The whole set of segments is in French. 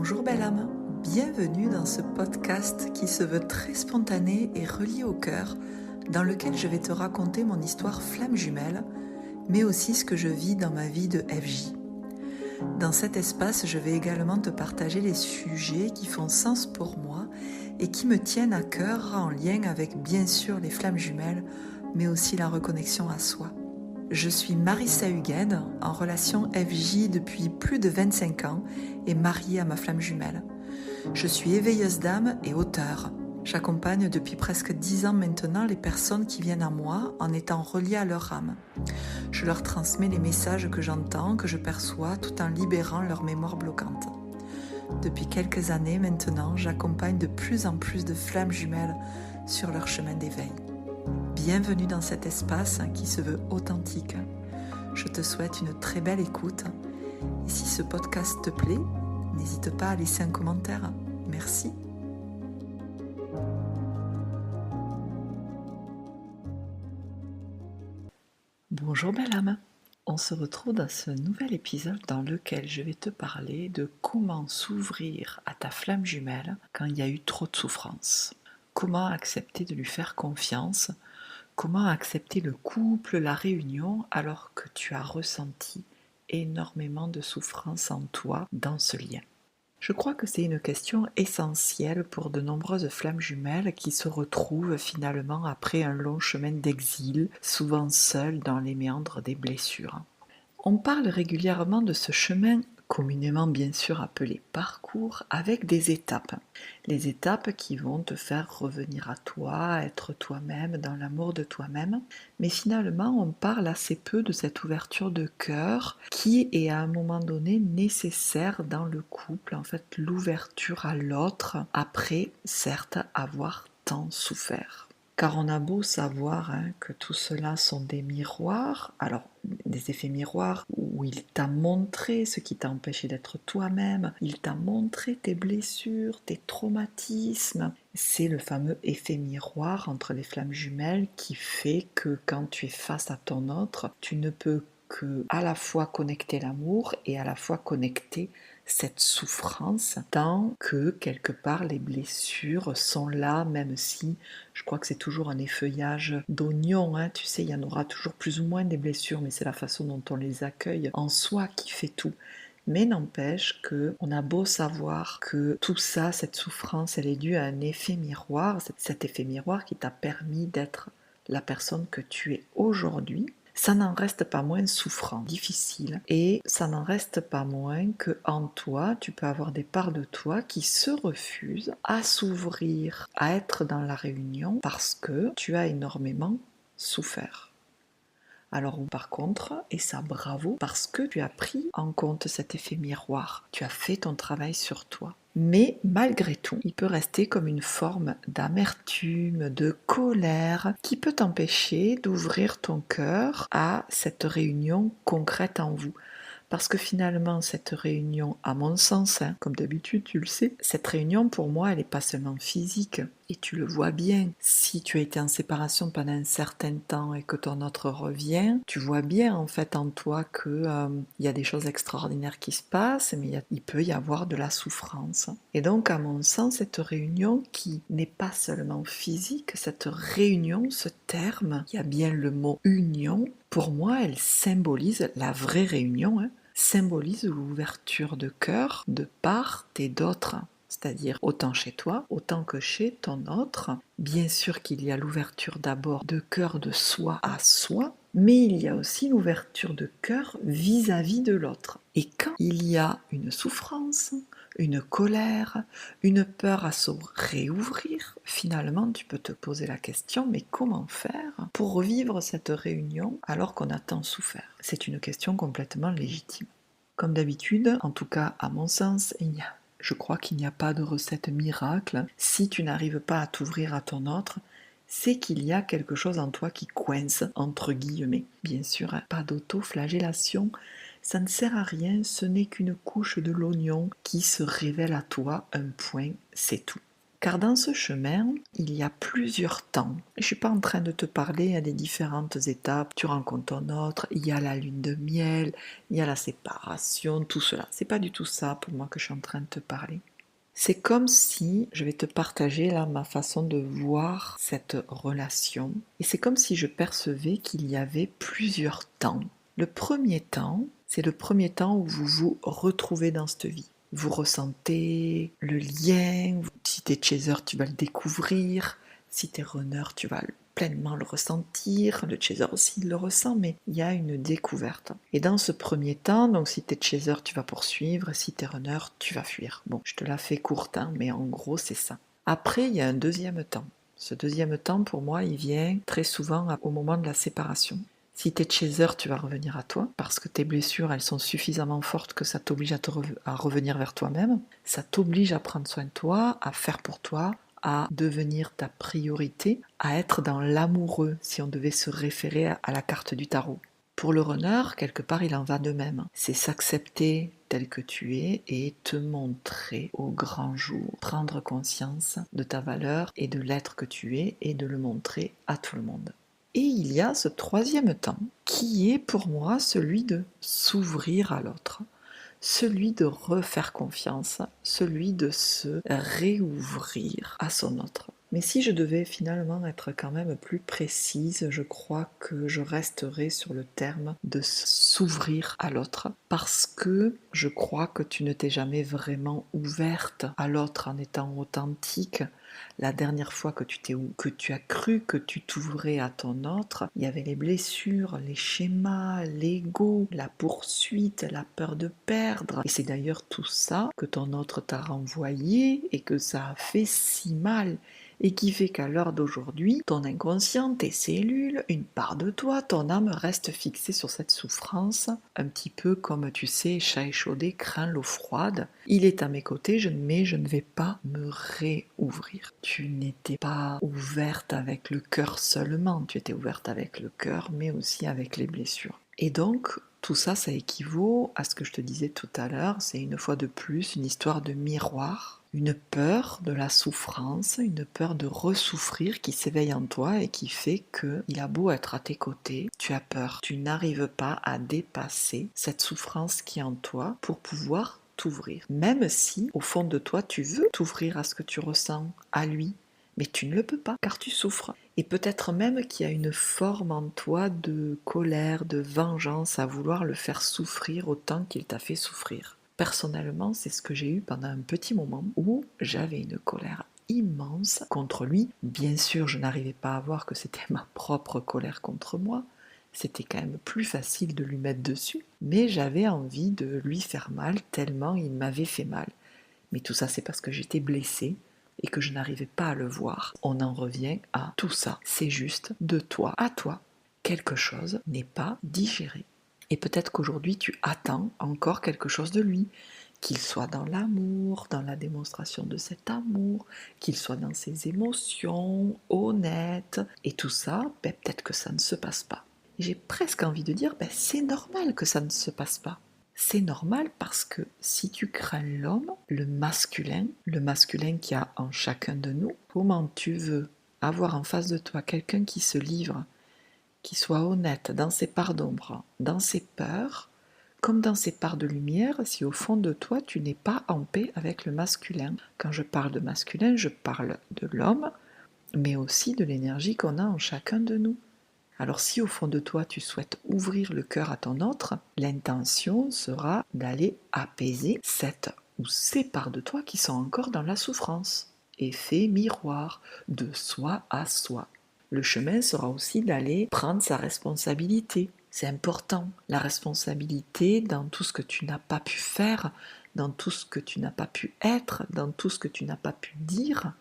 Bonjour belle âme, bienvenue dans ce podcast qui se veut très spontané et relié au cœur, dans lequel je vais te raconter mon histoire flamme jumelle, mais aussi ce que je vis dans ma vie de FJ. Dans cet espace, je vais également te partager les sujets qui font sens pour moi et qui me tiennent à cœur en lien avec bien sûr les flammes jumelles, mais aussi la reconnexion à soi. Je suis Marissa Hugued, en relation FJ depuis plus de 25 ans et mariée à ma flamme jumelle. Je suis éveilleuse d'âme et auteure. J'accompagne depuis presque 10 ans maintenant les personnes qui viennent à moi en étant reliées à leur âme. Je leur transmets les messages que j'entends, que je perçois, tout en libérant leur mémoire bloquante. Depuis quelques années maintenant, j'accompagne de plus en plus de flammes jumelles sur leur chemin d'éveil. Bienvenue dans cet espace qui se veut authentique. Je te souhaite une très belle écoute. Et si ce podcast te plaît, n'hésite pas à laisser un commentaire. Merci. Bonjour belle âme. On se retrouve dans ce nouvel épisode dans lequel je vais te parler de comment s'ouvrir à ta flamme jumelle quand il y a eu trop de souffrance. Comment accepter de lui faire confiance. Comment accepter le couple, la réunion, alors que tu as ressenti énormément de souffrance en toi dans ce lien? Je crois que c'est une question essentielle pour de nombreuses flammes jumelles qui se retrouvent finalement après un long chemin d'exil, souvent seules dans les méandres des blessures. On parle régulièrement de ce chemin, communément bien sûr appelé parcours, avec des étapes. Les étapes qui vont te faire revenir à toi, être toi-même, dans l'amour de toi-même. Mais finalement, on parle assez peu de cette ouverture de cœur qui est à un moment donné nécessaire dans le couple. En fait, l'ouverture à l'autre après, certes, avoir tant souffert. Car on a beau savoir que tout cela sont des miroirs, alors des effets miroirs où il t'a montré ce qui t'a empêché d'être toi-même, il t'a montré tes blessures, tes traumatismes. C'est le fameux effet miroir entre les flammes jumelles qui fait que quand tu es face à ton autre, tu ne peux que à la fois connecter l'amour et à la fois connecter cette souffrance, tant que quelque part les blessures sont là, même si je crois que c'est toujours un effeuillage d'oignon, tu sais, il y en aura toujours plus ou moins des blessures, mais c'est la façon dont on les accueille en soi qui fait tout. Mais n'empêche qu'on a beau savoir que tout ça, cette souffrance, elle est due à un effet miroir, cet effet miroir qui t'a permis d'être la personne que tu es aujourd'hui, ça n'en reste pas moins souffrant, difficile, et ça n'en reste pas moins que en toi, tu peux avoir des parts de toi qui se refusent à s'ouvrir, à être dans la réunion parce que tu as énormément souffert. Alors par contre, et ça bravo, parce que tu as pris en compte cet effet miroir, tu as fait ton travail sur toi. Mais malgré tout, il peut rester comme une forme d'amertume, de colère, qui peut t'empêcher d'ouvrir ton cœur à cette réunion concrète en vous. Parce que finalement, cette réunion, à mon sens, comme d'habitude, tu le sais, cette réunion, pour moi, elle n'est pas seulement physique. Et tu le vois bien, si tu as été en séparation pendant un certain temps et que ton autre revient, tu vois bien en fait en toi que y a des choses extraordinaires qui se passent, mais il peut y avoir de la souffrance. Et donc, à mon sens, cette réunion qui n'est pas seulement physique, cette réunion, ce terme, il y a bien le mot union, pour moi, elle symbolise la vraie réunion, symbolise l'ouverture de cœur de part et d'autre. C'est-à-dire autant chez toi, autant que chez ton autre. Bien sûr qu'il y a l'ouverture d'abord de cœur de soi à soi, mais il y a aussi l'ouverture de cœur vis-à-vis de l'autre. Et quand il y a une souffrance, une colère, une peur à se réouvrir, finalement tu peux te poser la question, mais comment faire pour revivre cette réunion alors qu'on a tant souffert? C'est une question complètement légitime. Comme d'habitude, en tout cas à mon sens, je crois qu'il n'y a pas de recette miracle. Si tu n'arrives pas à t'ouvrir à ton autre, c'est qu'il y a quelque chose en toi qui coince, entre guillemets. Bien sûr, pas d'auto-flagellation, ça ne sert à rien, ce n'est qu'une couche de l'oignon qui se révèle à toi, un point, c'est tout. Car dans ce chemin, il y a plusieurs temps. Je ne suis pas en train de te parler à des différentes étapes. Tu rencontres ton autre, il y a la lune de miel, il y a la séparation, tout cela. C'est pas du tout ça pour moi que je suis en train de te parler. C'est comme si je vais te partager là ma façon de voir cette relation. Et c'est comme si je percevais qu'il y avait plusieurs temps. Le premier temps, c'est le premier temps où vous vous retrouvez dans cette vie. Vous ressentez le lien. Si tu es chaser, tu vas le découvrir. Si tu es runner, tu vas pleinement le ressentir. Le chaser aussi le ressent, mais il y a une découverte. Et dans ce premier temps, donc si tu es chaser, tu vas poursuivre. Si tu es runner, tu vas fuir. Bon, je te la fais courte, hein, mais en gros, c'est ça. Après, il y a un deuxième temps. Ce deuxième temps, pour moi, il vient très souvent au moment de la séparation. Si tu es chaser, tu vas revenir à toi, parce que tes blessures, elles sont suffisamment fortes que ça t'oblige à revenir vers toi-même. Ça t'oblige à prendre soin de toi, à faire pour toi, à devenir ta priorité, à être dans l'amoureux, si on devait se référer à la carte du tarot. Pour le runner, quelque part, il en va de même. C'est s'accepter tel que tu es et te montrer au grand jour. Prendre conscience de ta valeur et de l'être que tu es et de le montrer à tout le monde. Et il y a ce troisième temps qui est pour moi celui de s'ouvrir à l'autre, celui de refaire confiance, celui de se réouvrir à son autre. Mais si je devais finalement être quand même plus précise, je crois que je resterai sur le terme de s'ouvrir à l'autre, parce que je crois que tu ne t'es jamais vraiment ouverte à l'autre en étant authentique. La dernière fois que tu as cru que tu t'ouvrais à ton autre, il y avait les blessures, les schémas, l'ego, la poursuite, la peur de perdre. Et c'est d'ailleurs tout ça que ton autre t'a renvoyé et que ça a fait si mal. Et qui fait qu'à l'heure d'aujourd'hui, ton inconscient, tes cellules, une part de toi, ton âme reste fixée sur cette souffrance, un petit peu comme tu sais, chat échaudé craint l'eau froide. Il est à mes côtés, mais je ne vais pas me réouvrir. Tu n'étais pas ouverte avec le cœur seulement, tu étais ouverte avec le cœur, mais aussi avec les blessures. Et donc, tout ça, ça équivaut à ce que je te disais tout à l'heure, c'est une fois de plus une histoire de miroir, une peur de la souffrance, une peur de ressouffrir qui s'éveille en toi et qui fait que il a beau être à tes côtés, tu as peur, tu n'arrives pas à dépasser cette souffrance qui est en toi pour pouvoir t'ouvrir. Même si, au fond de toi, tu veux t'ouvrir à ce que tu ressens, à lui, mais tu ne le peux pas car tu souffres. Et peut-être même qu'il y a une forme en toi de colère, de vengeance à vouloir le faire souffrir autant qu'il t'a fait souffrir. Personnellement, c'est ce que j'ai eu pendant un petit moment où j'avais une colère immense contre lui. Bien sûr, je n'arrivais pas à voir que c'était ma propre colère contre moi. C'était quand même plus facile de lui mettre dessus, mais j'avais envie de lui faire mal tellement il m'avait fait mal. Mais tout ça, c'est parce que j'étais blessée et que je n'arrivais pas à le voir. On en revient à tout ça. C'est juste de toi à toi. Quelque chose n'est pas digéré. Et peut-être qu'aujourd'hui, tu attends encore quelque chose de lui. Qu'il soit dans l'amour, dans la démonstration de cet amour, qu'il soit dans ses émotions, honnête. Et tout ça, peut-être que ça ne se passe pas. J'ai presque envie de dire, c'est normal que ça ne se passe pas. C'est normal parce que si tu crains l'homme, le masculin qu'il y a en chacun de nous, comment tu veux avoir en face de toi quelqu'un qui se livre, qui soit honnête dans ses parts d'ombre, dans ses peurs, comme dans ses parts de lumière, si au fond de toi tu n'es pas en paix avec le masculin. Quand je parle de masculin, je parle de l'homme, mais aussi de l'énergie qu'on a en chacun de nous. Alors si au fond de toi tu souhaites ouvrir le cœur à ton autre, l'intention sera d'aller apaiser cette ou ces parts de toi qui sont encore dans la souffrance. Effet miroir, de soi à soi. Le chemin sera aussi d'aller prendre sa responsabilité. C'est important, la responsabilité dans tout ce que tu n'as pas pu faire, dans tout ce que tu n'as pas pu être, dans tout ce que tu n'as pas pu dire,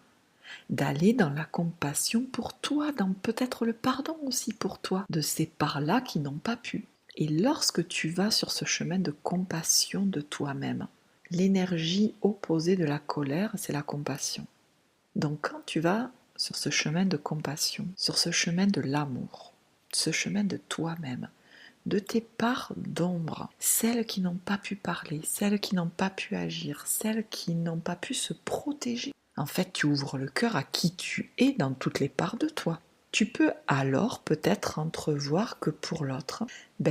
d'aller dans la compassion pour toi, dans peut-être le pardon aussi pour toi, de ces parts-là qui n'ont pas pu. Et lorsque tu vas sur ce chemin de compassion de toi-même, l'énergie opposée de la colère, c'est la compassion. Donc quand tu vas sur ce chemin de compassion, sur ce chemin de l'amour, ce chemin de toi-même, de tes parts d'ombre, celles qui n'ont pas pu parler, celles qui n'ont pas pu agir, celles qui n'ont pas pu se protéger, En fait, tu ouvres le cœur à qui tu es dans toutes les parts de toi. Tu peux alors peut-être entrevoir que pour l'autre,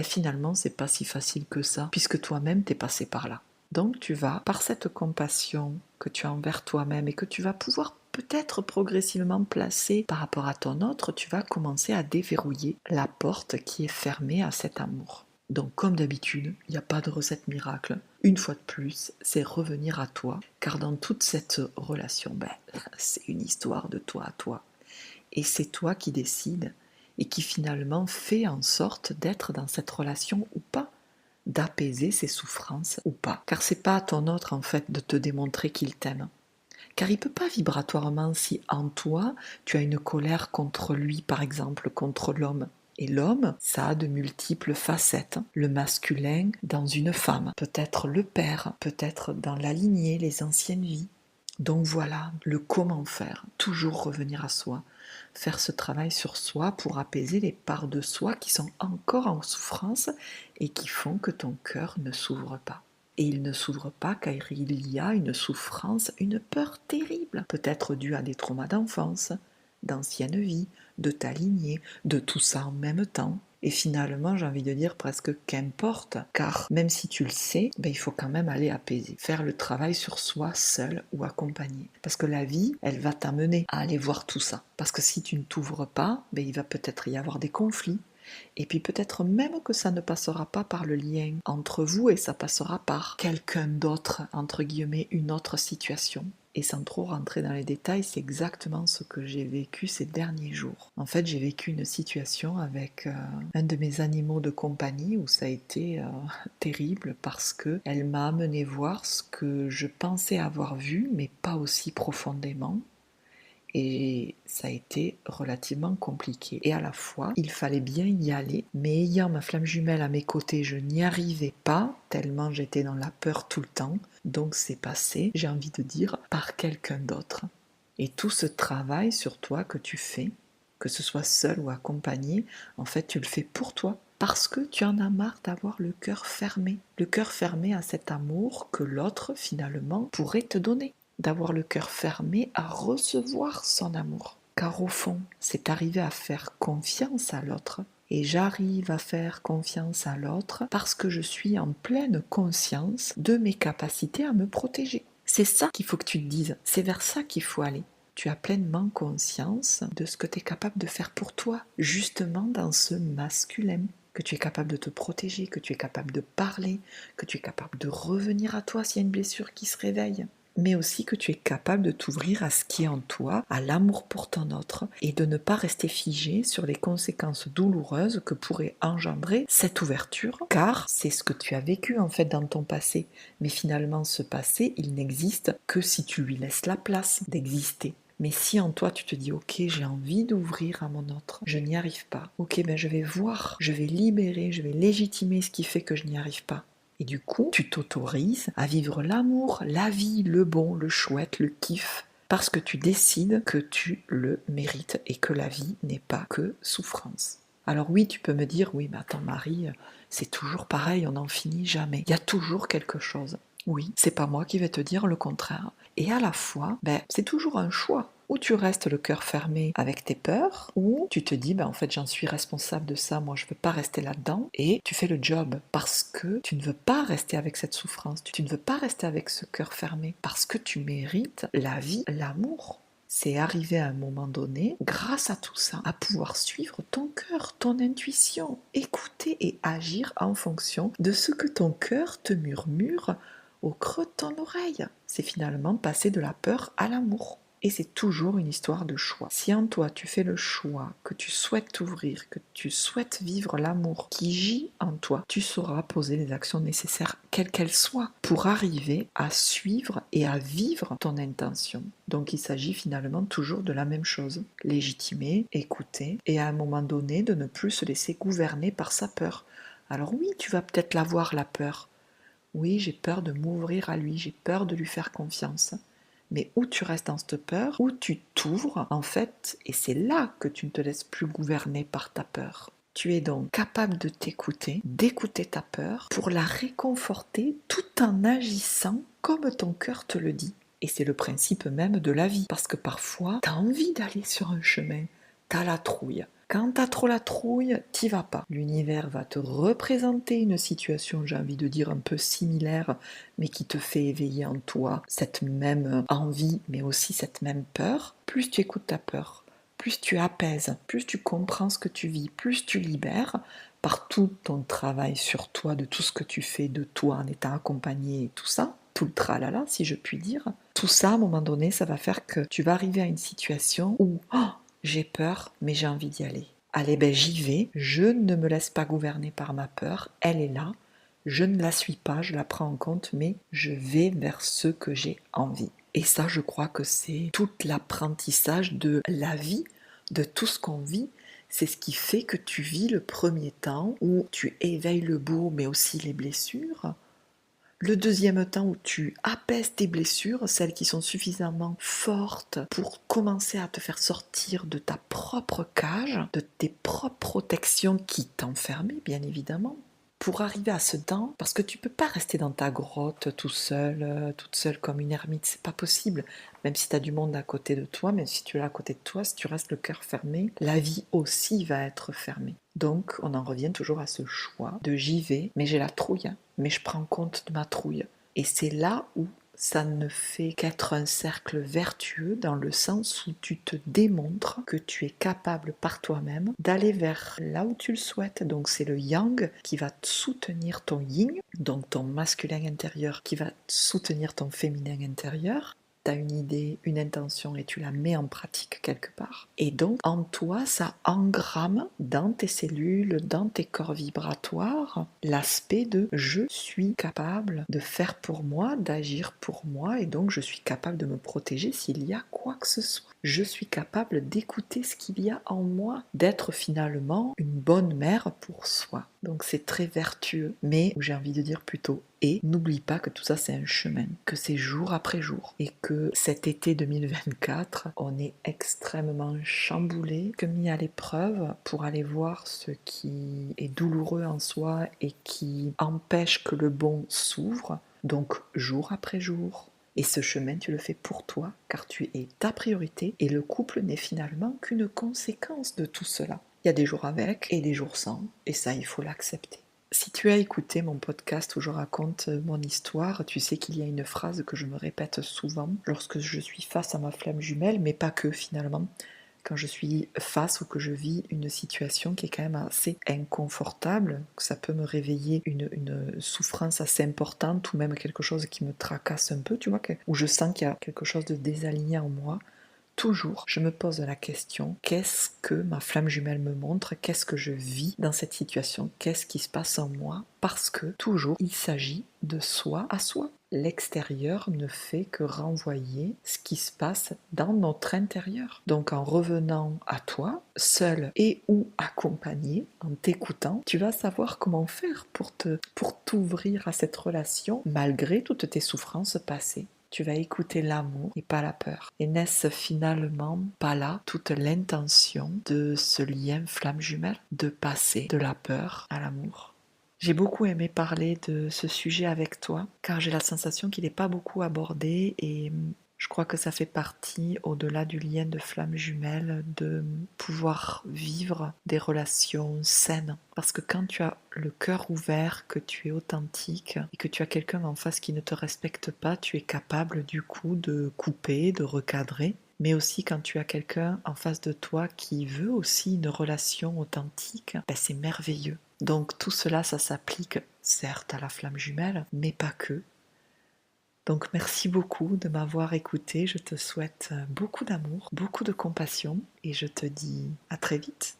finalement, c'est pas si facile que ça, puisque toi-même t'es passé par là. Donc tu vas, par cette compassion que tu as envers toi-même et que tu vas pouvoir peut-être progressivement placer par rapport à ton autre, tu vas commencer à déverrouiller la porte qui est fermée à cet amour. Donc comme d'habitude, il n'y a pas de recette miracle. Une fois de plus, c'est revenir à toi, car dans toute cette relation, c'est une histoire de toi à toi. Et c'est toi qui décides et qui finalement fait en sorte d'être dans cette relation ou pas, d'apaiser ses souffrances ou pas. Car c'est pas à ton autre en fait de te démontrer qu'il t'aime. Car il ne peut pas vibratoirement si en toi tu as une colère contre lui par exemple, contre l'homme. Et l'homme, ça a de multiples facettes. Le masculin dans une femme, peut-être le père, peut-être dans la lignée, les anciennes vies. Donc voilà, le comment faire, toujours revenir à soi, faire ce travail sur soi pour apaiser les parts de soi qui sont encore en souffrance et qui font que ton cœur ne s'ouvre pas. Et il ne s'ouvre pas car il y a une souffrance, une peur terrible, peut-être due à des traumas d'enfance, d'ancienne vie, de ta lignée, de tout ça en même temps. Et finalement, j'ai envie de dire presque qu'importe, car même si tu le sais, il faut quand même aller apaiser, faire le travail sur soi seul ou accompagné. Parce que la vie, elle va t'amener à aller voir tout ça. Parce que si tu ne t'ouvres pas, il va peut-être y avoir des conflits. Et puis peut-être même que ça ne passera pas par le lien entre vous et ça passera par quelqu'un d'autre, entre guillemets, une autre situation. Et sans trop rentrer dans les détails, c'est exactement ce que j'ai vécu ces derniers jours. En fait, j'ai vécu une situation avec un de mes animaux de compagnie où ça a été terrible parce qu'elle m'a amené voir ce que je pensais avoir vu, mais pas aussi profondément. Et ça a été relativement compliqué. Et à la fois, il fallait bien y aller, mais ayant ma flamme jumelle à mes côtés, je n'y arrivais pas, tellement j'étais dans la peur tout le temps. Donc c'est passé, j'ai envie de dire, par quelqu'un d'autre. Et tout ce travail sur toi que tu fais, que ce soit seul ou accompagné, en fait tu le fais pour toi. Parce que tu en as marre d'avoir le cœur fermé. Le cœur fermé à cet amour que l'autre finalement pourrait te donner. D'avoir le cœur fermé à recevoir son amour. Car au fond, c'est arriver à faire confiance à l'autre. Et j'arrive à faire confiance à l'autre parce que je suis en pleine conscience de mes capacités à me protéger. C'est ça qu'il faut que tu te dises, c'est vers ça qu'il faut aller. Tu as pleinement conscience de ce que tu es capable de faire pour toi, justement dans ce masculin. Que tu es capable de te protéger, que tu es capable de parler, que tu es capable de revenir à toi s'il y a une blessure qui se réveille, mais aussi que tu es capable de t'ouvrir à ce qui est en toi, à l'amour pour ton autre, et de ne pas rester figé sur les conséquences douloureuses que pourrait engendrer cette ouverture, car c'est ce que tu as vécu en fait dans ton passé. Mais finalement, ce passé, il n'existe que si tu lui laisses la place d'exister. Mais si en toi tu te dis ok, j'ai envie d'ouvrir à mon autre, je n'y arrive pas, ok, je vais voir, je vais libérer, je vais légitimer ce qui fait que je n'y arrive pas. Et du coup, tu t'autorises à vivre l'amour, la vie, le bon, le chouette, le kiff, parce que tu décides que tu le mérites et que la vie n'est pas que souffrance. Alors oui, tu peux me dire, oui, mais attends Marie, c'est toujours pareil, on n'en finit jamais. Il y a toujours quelque chose. Oui, c'est pas moi qui vais te dire le contraire. Et à la fois, c'est toujours un choix. Ou tu restes le cœur fermé avec tes peurs, ou tu te dis, en fait, j'en suis responsable de ça, moi, je ne veux pas rester là-dedans, et tu fais le job, parce que tu ne veux pas rester avec cette souffrance, tu ne veux pas rester avec ce cœur fermé, parce que tu mérites la vie, l'amour. C'est arriver à un moment donné, grâce à tout ça, à pouvoir suivre ton cœur, ton intuition, écouter et agir en fonction de ce que ton cœur te murmure au creux de ton oreille. C'est finalement passer de la peur à l'amour. Et c'est toujours une histoire de choix. Si en toi tu fais le choix, que tu souhaites t'ouvrir, que tu souhaites vivre l'amour qui gît en toi, tu sauras poser les actions nécessaires, quelles qu'elles soient, pour arriver à suivre et à vivre ton intention. Donc il s'agit finalement toujours de la même chose. Légitimer, écouter, et à un moment donné de ne plus se laisser gouverner par sa peur. Alors oui, tu vas peut-être l'avoir la peur. Oui, j'ai peur de m'ouvrir à lui, j'ai peur de lui faire confiance. Mais où tu restes dans cette peur, où tu t'ouvres, en fait, et c'est là que tu ne te laisses plus gouverner par ta peur. Tu es donc capable de t'écouter, d'écouter ta peur, pour la réconforter tout en agissant comme ton cœur te le dit. Et c'est le principe même de la vie. Parce que parfois, tu as envie d'aller sur un chemin, tu as la trouille. Quand tu as trop la trouille, t'y vas pas. L'univers va te représenter une situation, j'ai envie de dire, un peu similaire, mais qui te fait éveiller en toi cette même envie, mais aussi cette même peur. Plus tu écoutes ta peur, plus tu apaises, plus tu comprends ce que tu vis, plus tu libères par tout ton travail sur toi, de tout ce que tu fais de toi en étant accompagné et tout ça, tout le tralala, si je puis dire. Tout ça, à un moment donné, ça va faire que tu vas arriver à une situation où j'ai peur, mais j'ai envie d'y aller. Allez, ben j'y vais, je ne me laisse pas gouverner par ma peur, elle est là, je ne la suis pas, je la prends en compte, mais je vais vers ce que j'ai envie. Et ça, je crois que c'est tout l'apprentissage de la vie, de tout ce qu'on vit. C'est ce qui fait que tu vis le premier temps où tu éveilles le beau, mais aussi les blessures. Le deuxième temps où tu apaises tes blessures, celles qui sont suffisamment fortes pour commencer à te faire sortir de ta propre cage, de tes propres protections qui t'enfermaient, bien évidemment, pour arriver à ce temps, parce que tu peux pas rester dans ta grotte tout seul, toute seule comme une ermite, c'est pas possible. Même si tu as du monde à côté de toi, même si tu es à côté de toi, si tu restes le cœur fermé, la vie aussi va être fermée. Donc on en revient toujours à ce choix de j'y vais, mais j'ai la trouille, mais je prends compte de ma trouille. Et c'est là où ça ne fait qu'être un cercle vertueux dans le sens où tu te démontres que tu es capable par toi-même d'aller vers là où tu le souhaites. Donc c'est le yang qui va soutenir ton yin, donc ton masculin intérieur qui va soutenir ton féminin intérieur. Tu as une idée, une intention et tu la mets en pratique quelque part. Et donc en toi, ça engramme dans tes cellules, dans tes corps vibratoires, l'aspect de je suis capable de faire pour moi, d'agir pour moi et donc je suis capable de me protéger s'il y a quoi que ce soit. Je suis capable d'écouter ce qu'il y a en moi, d'être finalement une bonne mère pour soi. Donc c'est très vertueux, mais j'ai envie de dire plutôt et n'oublie pas que tout ça c'est un chemin, que c'est jour après jour et que cet été 2024, on est extrêmement chamboulé, que mis à l'épreuve pour aller voir ce qui est douloureux en soi et qui empêche que le bon s'ouvre, donc jour après jour. Et ce chemin, tu le fais pour toi, car tu es ta priorité, et le couple n'est finalement qu'une conséquence de tout cela. Il y a des jours avec et des jours sans, et ça, il faut l'accepter. Si tu as écouté mon podcast où je raconte mon histoire, tu sais qu'il y a une phrase que je me répète souvent lorsque je suis face à ma flamme jumelle, mais pas que finalement. Quand je suis face ou que je vis une situation qui est quand même assez inconfortable, que ça peut me réveiller une souffrance assez importante ou même quelque chose qui me tracasse un peu, tu vois, où je sens qu'il y a quelque chose de désaligné en moi, toujours, je me pose la question, qu'est-ce que ma flamme jumelle me montre? Qu'est-ce que je vis dans cette situation? Qu'est-ce qui se passe en moi? Parce que toujours, il s'agit de soi à soi. L'extérieur ne fait que renvoyer ce qui se passe dans notre intérieur. Donc en revenant à toi, seul et ou accompagné, en t'écoutant, tu vas savoir comment faire pour t'ouvrir à cette relation malgré toutes tes souffrances passées. Tu vas écouter l'amour et pas la peur. Et n'est-ce finalement pas là toute l'intention de ce lien flamme jumelle, de passer de la peur à l'amour? J'ai beaucoup aimé parler de ce sujet avec toi, car j'ai la sensation qu'il n'est pas beaucoup abordé et je crois que ça fait partie, au-delà du lien de flamme jumelle, de pouvoir vivre des relations saines. Parce que quand tu as le cœur ouvert, que tu es authentique et que tu as quelqu'un en face qui ne te respecte pas, tu es capable du coup de couper, de recadrer. Mais aussi quand tu as quelqu'un en face de toi qui veut aussi une relation authentique, c'est merveilleux. Donc tout cela, ça s'applique certes à la flamme jumelle, mais pas que. Donc merci beaucoup de m'avoir écouté, je te souhaite beaucoup d'amour, beaucoup de compassion et je te dis à très vite.